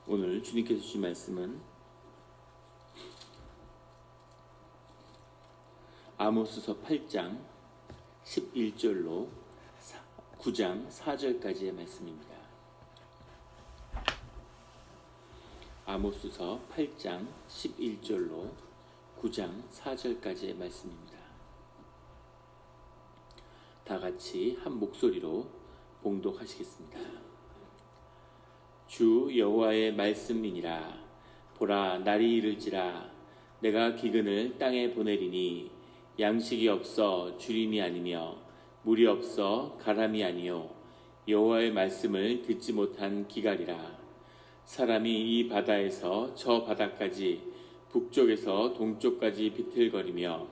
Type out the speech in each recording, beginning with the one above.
오늘 주님께서 주신 말씀은 아모스서 8장 11절로 9장 4절까지의 말씀입니다. 아모스서 8장 11절로 9장 4절까지의 말씀입니다. 다 같이 한 목소리로 봉독하시겠습니다. 주 여호와의 말씀이니라. 보라, 날이 이를지라. 내가 기근을 땅에 보내리니 양식이 없어 주림이 아니며 물이 없어 가람이 아니요 여호와의 말씀을 듣지 못한 기갈이라. 사람이 이 바다에서 저 바다까지 북쪽에서 동쪽까지 비틀거리며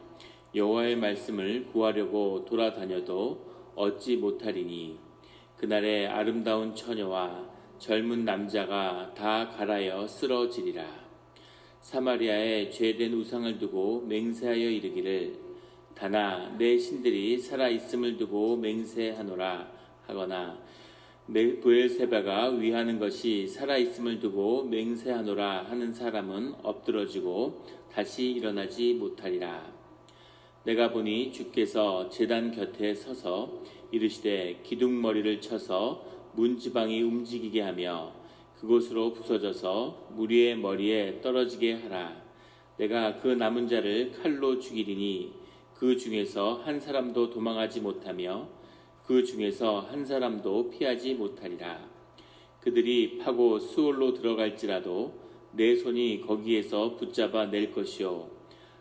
여호와의 말씀을 구하려고 돌아다녀도 얻지 못하리니 그날에 아름다운 처녀와 젊은 남자가 다 갈아여 쓰러지리라. 사마리아에 죄된 우상을 두고 맹세하여 이르기를 다나 내 신들이 살아있음을 두고 맹세하노라 하거나 브엘세바가 위하는 것이 살아있음을 두고 맹세하노라 하는 사람은 엎드러지고 다시 일어나지 못하리라. 내가 보니 주께서 제단 곁에 서서 이르시되 기둥머리를 쳐서 문지방이 움직이게 하며 그곳으로 부서져서 무리의 머리에 떨어지게 하라. 내가 그 남은 자를 칼로 죽이리니 그 중에서 한 사람도 도망하지 못하며 그 중에서 한 사람도 피하지 못하리라. 그들이 파고 수월로 들어갈지라도 내 손이 거기에서 붙잡아 낼 것이요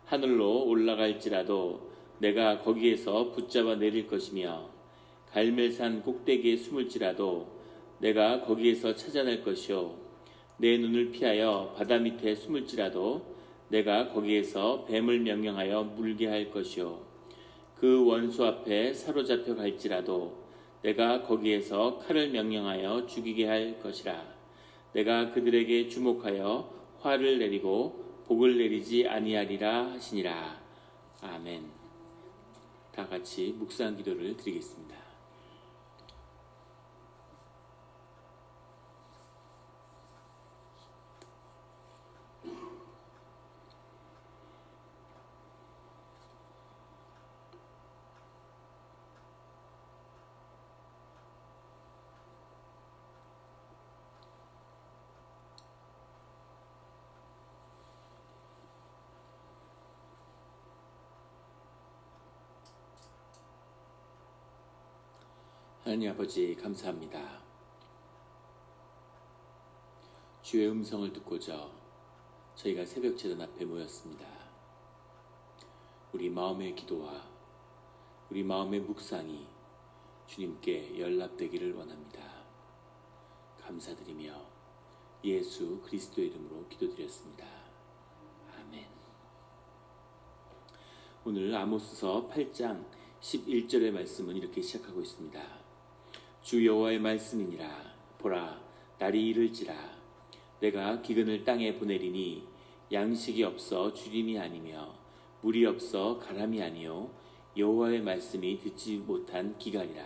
하늘로 올라갈지라도 내가 거기에서 붙잡아 내릴 것이며 갈멜산 꼭대기에 숨을지라도 내가 거기에서 찾아낼 것이요 내 눈을 피하여 바다 밑에 숨을지라도 내가 거기에서 뱀을 명령하여 물게 할 것이요 그 원수 앞에 사로잡혀 갈지라도 내가 거기에서 칼을 명령하여 죽이게 할 것이라. 내가 그들에게 주목하여 화를 내리고 복을 내리지 아니하리라 하시니라. 아멘. 다 같이 묵상 기도를 드리겠습니다. 하나님 아버지 감사합니다. 주의 음성을 듣고자 저희가 새벽 제단 앞에 모였습니다. 우리 마음의 기도와 우리 마음의 묵상이 주님께 연락되기를 원합니다. 감사드리며 예수 그리스도의 이름으로 기도드렸습니다. 아멘. 오늘 아모스서 8장 11절의 말씀은 이렇게 시작하고 있습니다. 주 여호와의 말씀이니라. 보라, 날이 이를지라. 내가 기근을 땅에 보내리니 양식이 없어 주림이 아니며 물이 없어 가람이 아니요 여호와의 말씀이 듣지 못한 기갈이라.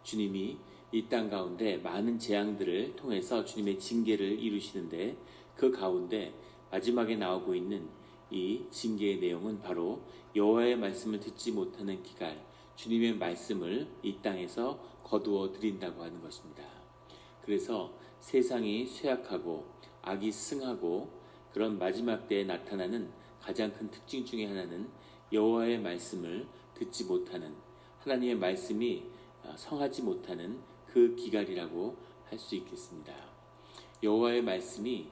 주님이 이 땅 가운데 많은 재앙들을 통해서 주님의 징계를 이루시는데 그 가운데 마지막에 나오고 있는 이 징계의 내용은 바로 여호와의 말씀을 듣지 못하는 기갈, 주님의 말씀을 이 땅에서 거두어 드린다고 하는 것입니다. 그래서 세상이 쇠약하고 악이 승하고 그런 마지막 때에 나타나는 가장 큰 특징 중에 하나는 여호와의 말씀을 듣지 못하는, 하나님의 말씀이 성하지 못하는 그 기갈이라고 할 수 있겠습니다. 여호와의 말씀이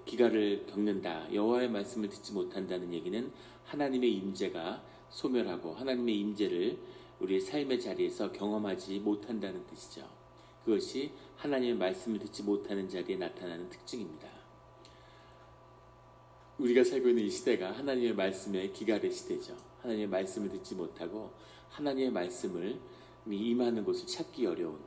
기갈을 겪는다, 여호와의 말씀을 듣지 못한다는 얘기는 하나님의 임재가 소멸하고 하나님의 임재를 우리의 삶의 자리에서 경험하지 못한다는 뜻이죠. 그것이 하나님의 말씀을 듣지 못하는 자리에 나타나는 특징입니다. 우리가 살고 있는 이 시대가 하나님의 말씀의 기갈의 시대죠. 하나님의 말씀을 듣지 못하고 하나님의 말씀을 임하는 곳을 찾기 어려운,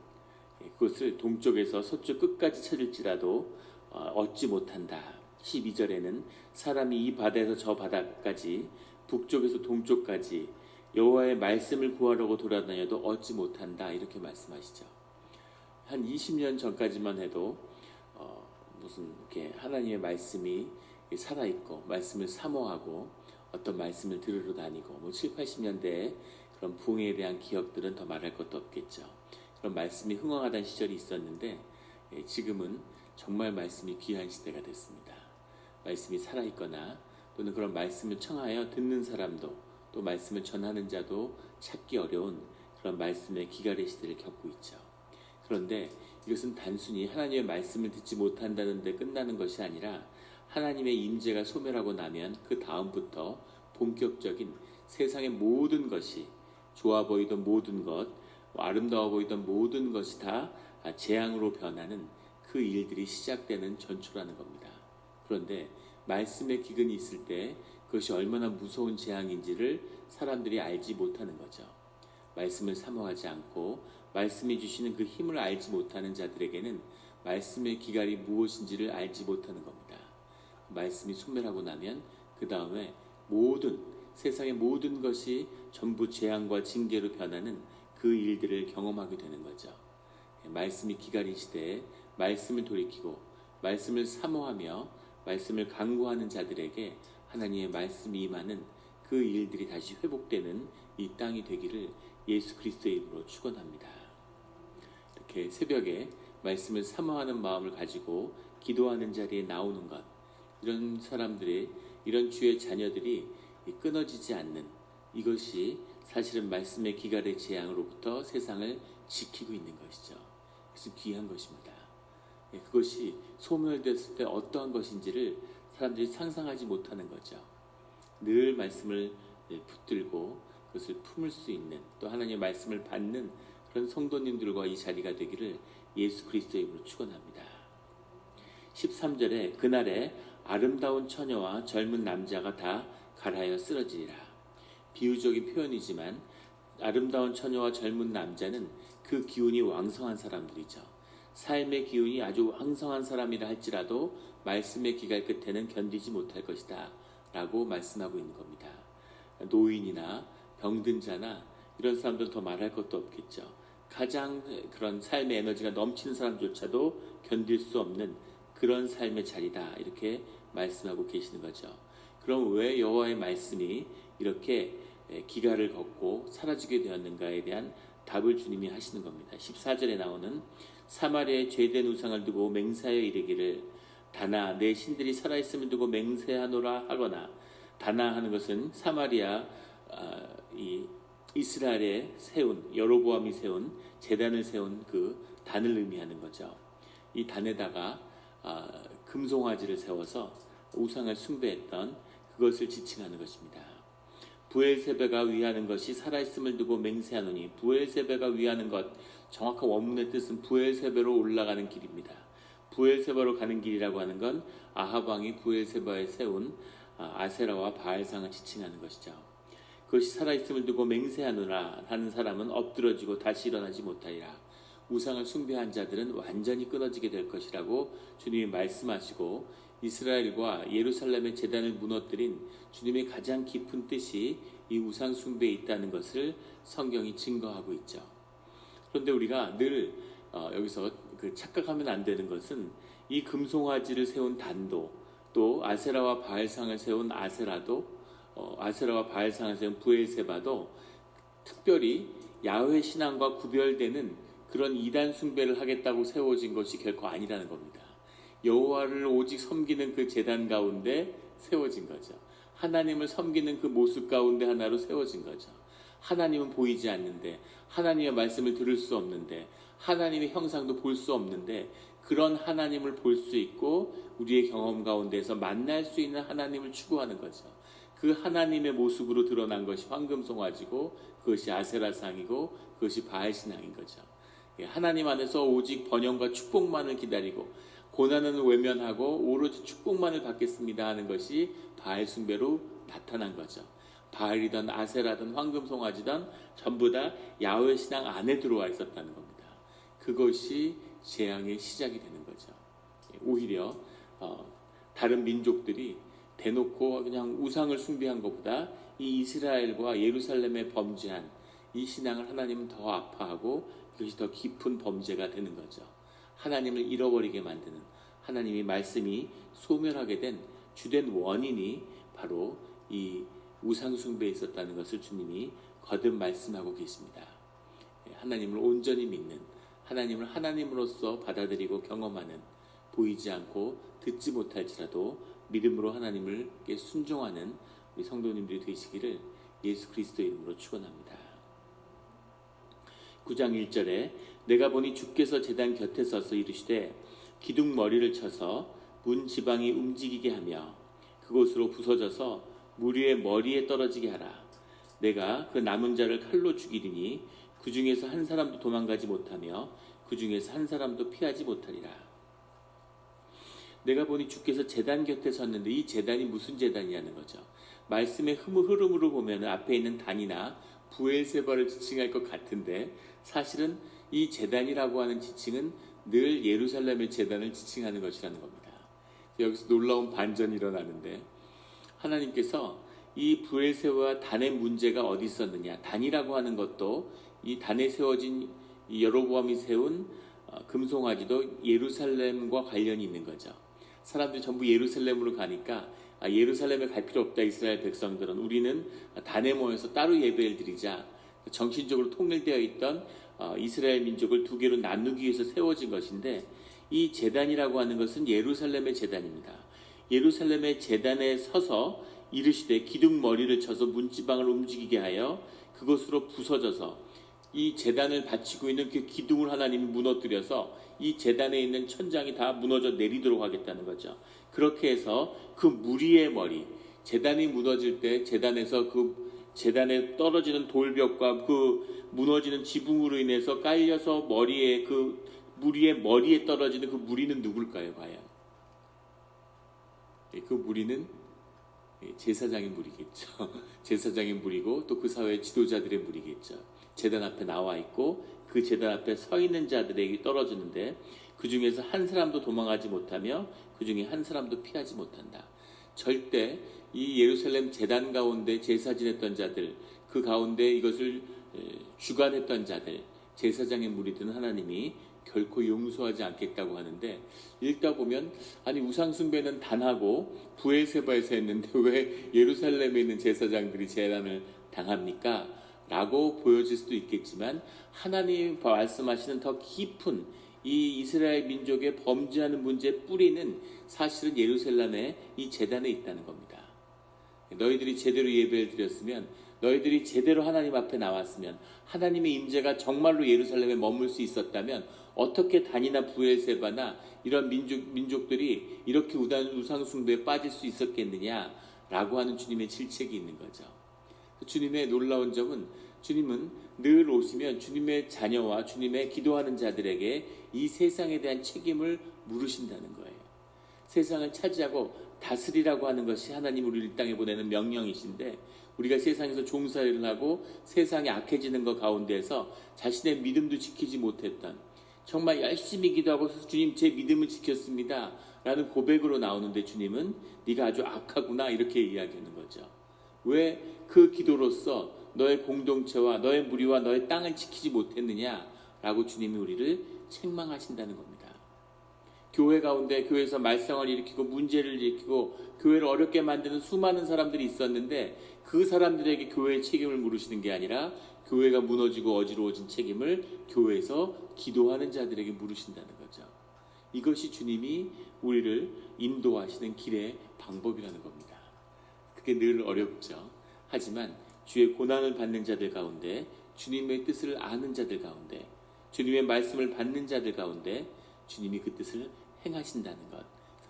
그것을 동쪽에서 서쪽 끝까지 찾을지라도 얻지 못한다. 12절에는 사람이 이 바다에서 저 바다까지 북쪽에서 동쪽까지 여호와의 말씀을 구하려고 돌아다녀도 얻지 못한다, 이렇게 말씀하시죠. 한 20년 전까지만 해도 무슨 이렇게 하나님의 말씀이 살아있고 말씀을 사모하고 어떤 말씀을 들으러 다니고 뭐 7, 80년대에 그런 부흥에 대한 기억들은 더 말할 것도 없겠죠. 그런 말씀이 흥황하던 시절이 있었는데 지금은 정말 말씀이 귀한 시대가 됐습니다. 말씀이 살아있거나 또는 그런 말씀을 청하여 듣는 사람도 또 말씀을 전하는 자도 찾기 어려운 그런 말씀의 기갈의 시대를 겪고 있죠. 그런데 이것은 단순히 하나님의 말씀을 듣지 못한다는 데 끝나는 것이 아니라 하나님의 임재가 소멸하고 나면 그 다음부터 본격적인 세상의 모든 것이 좋아 보이던 모든 것, 아름다워 보이던 모든 것이 다 재앙으로 변하는 그 일들이 시작되는 전초라는 겁니다. 그런데 말씀의 기근이 있을 때 그것이 얼마나 무서운 재앙인지를 사람들이 알지 못하는 거죠. 말씀을 사모하지 않고 말씀이 주시는 그 힘을 알지 못하는 자들에게는 말씀의 기갈이 무엇인지를 알지 못하는 겁니다. 말씀이 소멸하고 나면 그 다음에 세상의 모든 것이 전부 재앙과 징계로 변하는 그 일들을 경험하게 되는 거죠. 말씀이 기갈인 시대에 말씀을 돌이키고 말씀을 사모하며 말씀을 강구하는 자들에게 하나님의 말씀이 임하는 그 일들이 다시 회복되는 이 땅이 되기를 예수 그리스도의 이름으로 축원합니다. 이렇게 새벽에 말씀을 사모하는 마음을 가지고 기도하는 자리에 나오는 것, 이런 사람들이, 이런 주의 자녀들이 끊어지지 않는 이것이 사실은 말씀의 기갈의 재앙으로부터 세상을 지키고 있는 것이죠. 그래서 귀한 것입니다. 그것이 소멸됐을 때 어떠한 것인지를 사람들이 상상하지 못하는 거죠. 늘 말씀을 붙들고 그것을 품을 수 있는, 또 하나님의 말씀을 받는 그런 성도님들과 이 자리가 되기를 예수 그리스도의 이름으로 축원합니다. 13절에 그날에 아름다운 처녀와 젊은 남자가 다 갈하여 쓰러지리라. 비유적인 표현이지만 아름다운 처녀와 젊은 남자는 그 기운이 왕성한 사람들이죠. 삶의 기운이 아주 왕성한 사람이라 할지라도 말씀의 기갈 끝에는 견디지 못할 것이다 라고 말씀하고 있는 겁니다. 노인이나 병든 자나 이런 사람들은 더 말할 것도 없겠죠. 가장 그런 삶의 에너지가 넘치는 사람조차도 견딜 수 없는 그런 삶의 자리다, 이렇게 말씀하고 계시는 거죠. 그럼 왜 여호와의 말씀이 이렇게 기갈을 걷고 사라지게 되었는가에 대한 답을 주님이 하시는 겁니다. 14절에 나오는 사마리아의 죄된 우상을 두고 맹세하여 이르기를 다나 내 신들이 살아있음을 두고 맹세하노라 하거나, 다나 하는 것은 사마리아 이 이스라엘에 세운, 여로보암이 세운 제단을 세운 그 단을 의미하는 거죠. 이 단에다가 금송아지를 세워서 우상을 숭배했던 그것을 지칭하는 것입니다. 부엘세베가 위하는 것이 살아있음을 두고 맹세하노니, 부엘세베가 위하는 것, 정확한 원문의 뜻은 부엘세베로 올라가는 길입니다. 부엘세바로 가는 길이라고 하는 건 아합 왕이 부엘세바에 세운 아세라와 바알상을 지칭하는 것이죠. 그것이 살아있음을 두고 맹세하노라 하는 사람은 엎드러지고 다시 일어나지 못하리라. 우상을 숭배한 자들은 완전히 끊어지게 될 것이라고 주님이 말씀하시고, 이스라엘과 예루살렘의 제단을 무너뜨린 주님의 가장 깊은 뜻이 이 우상 숭배에 있다는 것을 성경이 증거하고 있죠. 그런데 우리가 늘 여기서 착각하면 안 되는 것은 이 금송아지를 세운 단도, 또 아세라와 바알상을 세운 아세라도, 아세라와 바알상을 세운 부엘세바도 특별히 야훼 신앙과 구별되는 그런 이단 숭배를 하겠다고 세워진 것이 결코 아니라는 겁니다. 여호와를 오직 섬기는 그 제단 가운데 세워진 거죠. 하나님을 섬기는 그 모습 가운데 하나로 세워진 거죠. 하나님은 보이지 않는데, 하나님의 말씀을 들을 수 없는데, 하나님의 형상도 볼 수 없는데, 그런 하나님을 볼 수 있고 우리의 경험 가운데서 만날 수 있는 하나님을 추구하는 거죠. 그 하나님의 모습으로 드러난 것이 황금송아지고, 그것이 아세라상이고, 그것이 바알신앙인 거죠. 하나님 안에서 오직 번영과 축복만을 기다리고 고난은 외면하고 오로지 축복만을 받겠습니다 하는 것이 바알 숭배로 나타난 거죠. 바알이든 아세라든 황금송아지든 전부 다 야훼 신앙 안에 들어와 있었다는 겁니다. 그것이 재앙의 시작이 되는 거죠. 오히려 다른 민족들이 대놓고 그냥 우상을 숭배한 것보다 이 이스라엘과 예루살렘에 범죄한 이 신앙을 하나님은 더 아파하고 그것이 더 깊은 범죄가 되는 거죠. 하나님을 잃어버리게 만드는, 하나님의 말씀이 소멸하게 된 주된 원인이 바로 이 우상 숭배에 있었다는 것을 주님이 거듭 말씀하고 계십니다. 하나님을 온전히 믿는, 하나님을 하나님으로서 받아들이고 경험하는, 보이지 않고 듣지 못할지라도 믿음으로 하나님께 순종하는 우리 성도님들이 되시기를 예수 그리스도 이름으로 축원합니다. 9장 1절에 내가 보니 주께서 제단 곁에 서서 이르시되 기둥 머리를 쳐서 문 지방이 움직이게 하며 그곳으로 부서져서 무리의 머리에 떨어지게 하라. 내가 그 남은 자를 칼로 죽이리니 그 중에서 한 사람도 도망가지 못하며 그 중에서 한 사람도 피하지 못하리라. 내가 보니 주께서 제단 곁에 섰는데 이 제단이 무슨 제단이냐는 거죠. 말씀의 흐름으로 보면 앞에 있는 단이나 부엘세바를 지칭할 것 같은데 사실은 이 제단이라고 하는 지칭은 늘 예루살렘의 제단을 지칭하는 것이라는 겁니다. 여기서 놀라운 반전이 일어나는데 하나님께서 이 부엘세바와 단의 문제가 어디 있었느냐. 단이라고 하는 것도 이 단에 세워진 이 여로보암이 세운 금송아지도 예루살렘과 관련이 있는 거죠. 사람들이 전부 예루살렘으로 가니까 예루살렘에 갈 필요 없다. 이스라엘 백성들은 우리는 단에 모여서 따로 예배를 드리자. 정신적으로 통일되어 있던 이스라엘 민족을 두 개로 나누기 위해서 세워진 것인데 이 제단이라고 하는 것은 예루살렘의 제단입니다. 예루살렘의 제단에 서서 이르시되 기둥 머리를 쳐서 문지방을 움직이게 하여 그것으로 부서져서 이 제단을 바치고 있는 그 기둥을 하나님이 무너뜨려서 이 제단에 있는 천장이 다 무너져 내리도록 하겠다는 거죠. 그렇게 해서 그 무리의 머리, 제단이 무너질 때 제단에서 그 제단에 떨어지는 돌벽과 그 무너지는 지붕으로 인해서 깔려서 머리에 그 무리의 머리에 떨어지는 그 무리는 누굴까요? 과연 그 무리는 제사장의 무리겠죠. 제사장의 무리고 또 그 사회의 지도자들의 무리겠죠. 제단 앞에 나와 있고 그 제단 앞에 서 있는 자들에게 떨어지는데 그 중에서 한 사람도 도망가지 못하며 그 중에 한 사람도 피하지 못한다. 절대 이 예루살렘 제단 가운데 제사 지냈던 자들, 그 가운데 이것을 주관했던 자들, 제사장의 무리들은 하나님이 결코 용서하지 않겠다고 하는데 읽다 보면 아니 우상 숭배는 단하고 부엘세바에서 했는데 왜 예루살렘에 있는 제사장들이 재난을 당합니까? 라고 보여질 수도 있겠지만 하나님 말씀하시는 더 깊은 이 이스라엘 민족의 범죄하는 문제의 뿌리는 사실은 예루살렘의 이 제단에 있다는 겁니다. 너희들이 제대로 예배를 드렸으면 너희들이 제대로 하나님 앞에 나왔으면 하나님의 임재가 정말로 예루살렘에 머물 수 있었다면 어떻게 단이나 부엘세바나 이런 민족들이 이렇게 우상 숭배에 빠질 수 있었겠느냐라고 하는 주님의 질책이 있는 거죠. 주님의 놀라운 점은 주님은 늘 오시면 주님의 자녀와 주님의 기도하는 자들에게 이 세상에 대한 책임을 물으신다는 거예요. 세상을 차지하고 다스리라고 하는 것이 하나님 우리를 이 땅에 보내는 명령이신데 우리가 세상에서 종살이를 하고 세상이 악해지는 것 가운데에서 자신의 믿음도 지키지 못했던 정말 열심히 기도하고 주님 제 믿음을 지켰습니다 라는 고백으로 나오는데 주님은 네가 아주 악하구나 이렇게 이야기하는 거죠. 왜 그 기도로서 너의 공동체와 너의 무리와 너의 땅을 지키지 못했느냐라고 주님이 우리를 책망하신다는 겁니다. 교회 가운데 교회에서 말썽을 일으키고 문제를 일으키고 교회를 어렵게 만드는 수많은 사람들이 있었는데 그 사람들에게 교회의 책임을 물으시는 게 아니라 교회가 무너지고 어지러워진 책임을 교회에서 기도하는 자들에게 물으신다는 거죠. 이것이 주님이 우리를 인도하시는 길의 방법이라는 겁니다. 그게 늘 어렵죠. 하지만 주의 고난을 받는 자들 가운데 주님의 뜻을 아는 자들 가운데 주님의 말씀을 받는 자들 가운데 주님이 그 뜻을 행하신다는 것.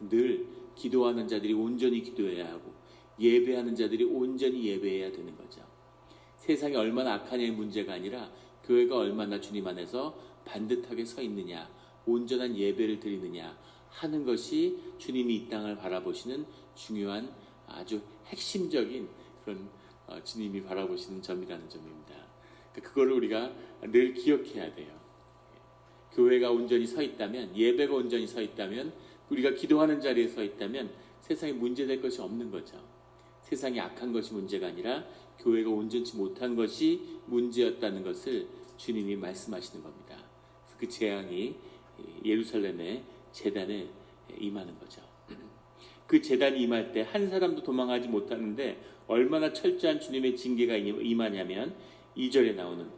늘 기도하는 자들이 온전히 기도해야 하고 예배하는 자들이 온전히 예배해야 되는 거죠. 세상이 얼마나 악하냐의 문제가 아니라 교회가 얼마나 주님 안에서 반듯하게 서 있느냐, 온전한 예배를 드리느냐 하는 것이 주님이 이 땅을 바라보시는 중요한 아주 핵심적인 그런 주님이 바라보시는 점이라는 점입니다. 그거를 우리가 늘 기억해야 돼요. 교회가 온전히 서 있다면, 예배가 온전히 서 있다면, 우리가 기도하는 자리에 서 있다면 세상에 문제될 것이 없는 거죠. 세상이 악한 것이 문제가 아니라 교회가 온전치 못한 것이 문제였다는 것을 주님이 말씀하시는 겁니다. 그 재앙이 예루살렘의 제단에 임하는 거죠. 그 재단이 임할 때 한 사람도 도망하지 못하는데 얼마나 철저한 주님의 징계가 임하냐면 2절에 나오는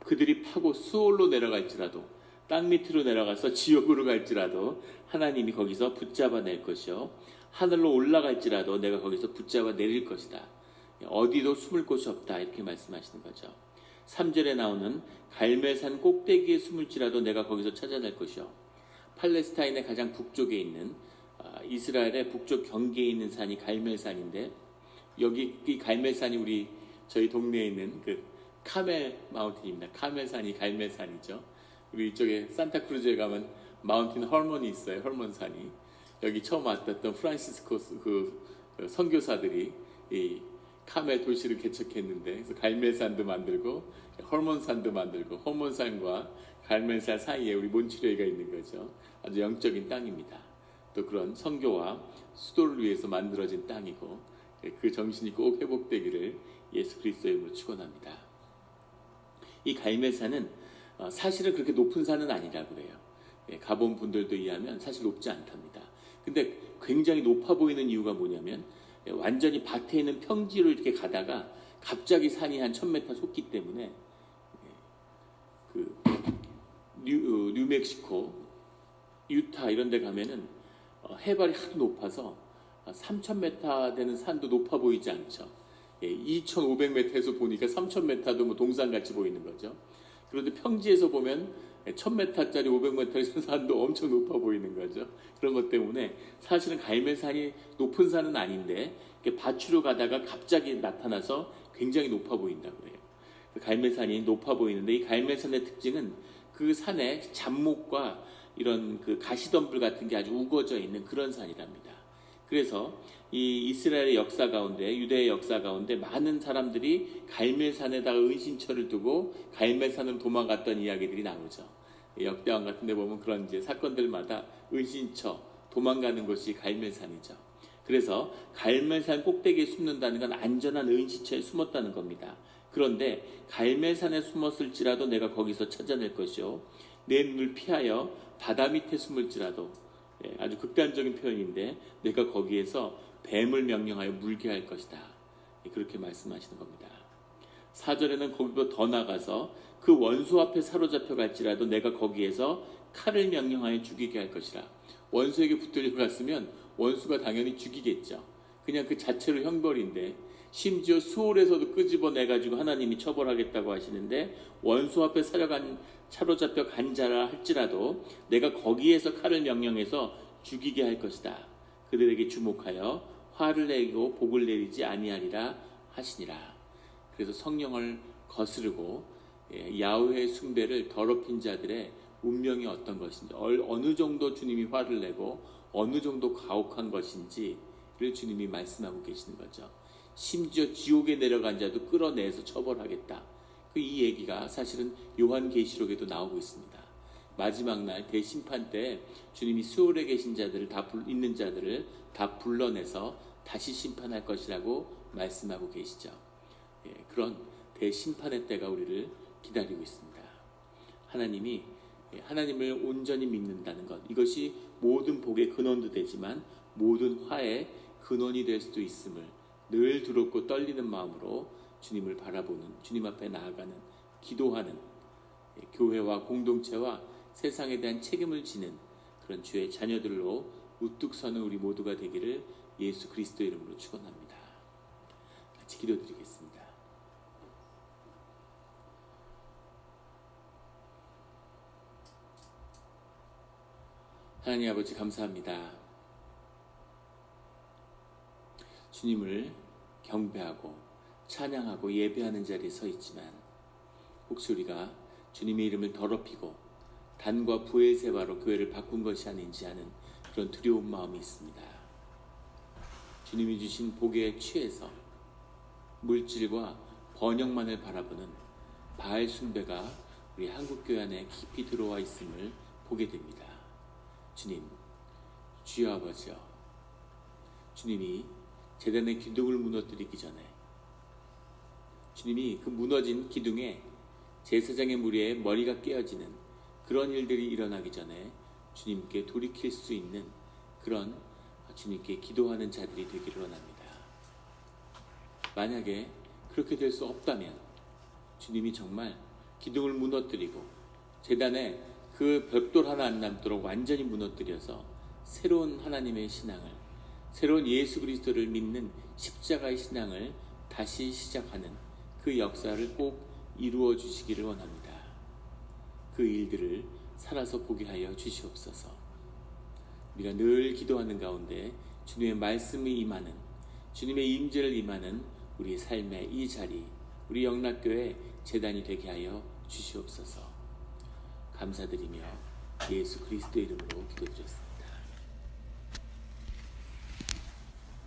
그들이 파고 수올로 내려갈지라도 땅 밑으로 내려가서 지옥으로 갈지라도 하나님이 거기서 붙잡아낼 것이요 하늘로 올라갈지라도 내가 거기서 붙잡아 내릴 것이다. 어디도 숨을 곳이 없다 이렇게 말씀하시는 거죠. 3절에 나오는 갈멜산 꼭대기에 숨을지라도 내가 거기서 찾아낼 것이요 팔레스타인의 가장 북쪽에 있는 이스라엘의 북쪽 경계에 있는 산이 갈멜산인데 여기 이 갈멜산이 저희 동네에 있는 그 카멜 마운틴입니다. 카멜산이 갈멜산이죠. 우리 이쪽에 산타크루즈에 가면 마운틴 헐몬이 있어요. 헐몬산이. 여기 처음 왔던 프란시스코스 그 선교사들이 이 카멜 도시를 개척했는데 그래서 갈멜산도 만들고 헐몬산도 만들고 헐몬산과 갈멜산 사이에 우리 몬트리올가 있는 거죠. 아주 영적인 땅입니다. 또 그런 선교와 수도를 위해서 만들어진 땅이고 그 정신이 꼭 회복되기를 예수 그리스도의 이름으로 축원합니다. 이 갈멜산은 사실은 그렇게 높은 산은 아니라고 해요. 가본 분들도 의하면 사실 높지 않답니다. 근데 굉장히 높아 보이는 이유가 뭐냐면 완전히 밭에 있는 평지로 이렇게 가다가 갑자기 산이 한 1000m 솟기 때문에 그 뉴멕시코, 유타 이런 데 가면은 해발이 하도 높아서 3000m 되는 산도 높아 보이지 않죠. 2500m에서 보니까 3000m도 뭐 동산같이 보이는 거죠. 그런데 평지에서 보면 1000m짜리 500m짜리 산도 엄청 높아 보이는 거죠. 그런 것 때문에 사실은 갈멜산이 높은 산은 아닌데 밭으로 가다가 갑자기 나타나서 굉장히 높아 보인다고 해요. 갈멜산이 높아 보이는데 이 갈멜산의 특징은 그 산에 잡목과 이런 그 가시덤불 같은 게 아주 우거져 있는 그런 산이랍니다. 그래서 이 이스라엘의 역사 가운데 유대의 역사 가운데 많은 사람들이 갈멜산에다가 은신처를 두고 갈멜산으로 도망갔던 이야기들이 나오죠. 역대왕 같은 데 보면 그런 이제 사건들마다 은신처 도망가는 곳이 갈멜산이죠. 그래서 갈멜산 꼭대기에 숨는다는 건 안전한 은신처에 숨었다는 겁니다. 그런데 갈멜산에 숨었을지라도 내가 거기서 찾아낼 것이요 내 눈을 피하여 바다 밑에 숨을지라도 아주 극단적인 표현인데 내가 거기에서 뱀을 명령하여 물게 할 것이다. 그렇게 말씀하시는 겁니다. 4절에는 거기보다 더 나가서 그 원수 앞에 사로잡혀 갈지라도 내가 거기에서 칼을 명령하여 죽이게 할 것이라. 원수에게 붙들려 갔으면 원수가 당연히 죽이겠죠. 그냥 그 자체로 형벌인데 심지어 수월에서도 끄집어내가지고 하나님이 처벌하겠다고 하시는데 원수 앞에 사로잡혀 간 자라 할지라도 내가 거기에서 칼을 명령해서 죽이게 할 것이다. 그들에게 주목하여 화를 내고 복을 내리지 아니하리라 하시니라. 그래서 성령을 거스르고 야훼의 숭배를 더럽힌 자들의 운명이 어떤 것인지 어느 정도 주님이 화를 내고 어느 정도 가혹한 것인지를 주님이 말씀하고 계시는 거죠. 심지어 지옥에 내려간 자도 끌어내서 처벌하겠다. 이 얘기가 사실은 요한계시록에도 나오고 있습니다. 마지막 날 대심판 때 주님이 수월에 계신 자들을 있는 자들을 다 불러내서 다시 심판할 것이라고 말씀하고 계시죠. 그런 대심판의 때가 우리를 기다리고 있습니다. 하나님이 하나님을 온전히 믿는다는 것, 이것이 모든 복의 근원도 되지만 모든 화의 근원이 될 수도 있음을 늘 두렵고 떨리는 마음으로 주님을 바라보는, 주님 앞에 나아가는, 기도하는 교회와 공동체와 세상에 대한 책임을 지는 그런 주의 자녀들로 우뚝 서는 우리 모두가 되기를 예수 그리스도의 이름으로 축원합니다. 같이 기도드리겠습니다. 하나님 아버지 감사합니다. 주님을 경배하고 찬양하고 예배하는 자리에 서 있지만 혹시 우리가 주님의 이름을 더럽히고 단과 부엘세바로 교회를 바꾼 것이 아닌지 하는 그런 두려운 마음이 있습니다. 주님이 주신 복에 취해서 물질과 번영만을 바라보는 바알 숭배가 우리 한국교회 안에 깊이 들어와 있음을 보게 됩니다. 주님, 주여 아버지여, 주님이 제단의 기둥을 무너뜨리기 전에 주님이 그 무너진 기둥에 제사장의 무리에 머리가 깨어지는 그런 일들이 일어나기 전에 주님께 돌이킬 수 있는 그런 주님께 기도하는 자들이 되기를 원합니다. 만약에 그렇게 될 수 없다면 주님이 정말 기둥을 무너뜨리고 제단에 그 벽돌 하나 안 남도록 완전히 무너뜨려서 새로운 하나님의 신앙을, 새로운 예수 그리스도를 믿는 십자가의 신앙을 다시 시작하는 그 역사를 꼭 이루어 주시기를 원합니다. 그 일들을 살아서 보게 하여 주시옵소서. 우리가 늘 기도하는 가운데 주님의 말씀이 임하는, 주님의 임재를 임하는 우리 삶의 이 자리, 우리 영락교회 제단이 되게 하여 주시옵소서. 감사드리며 예수 그리스도의 이름으로 기도드렸습니다.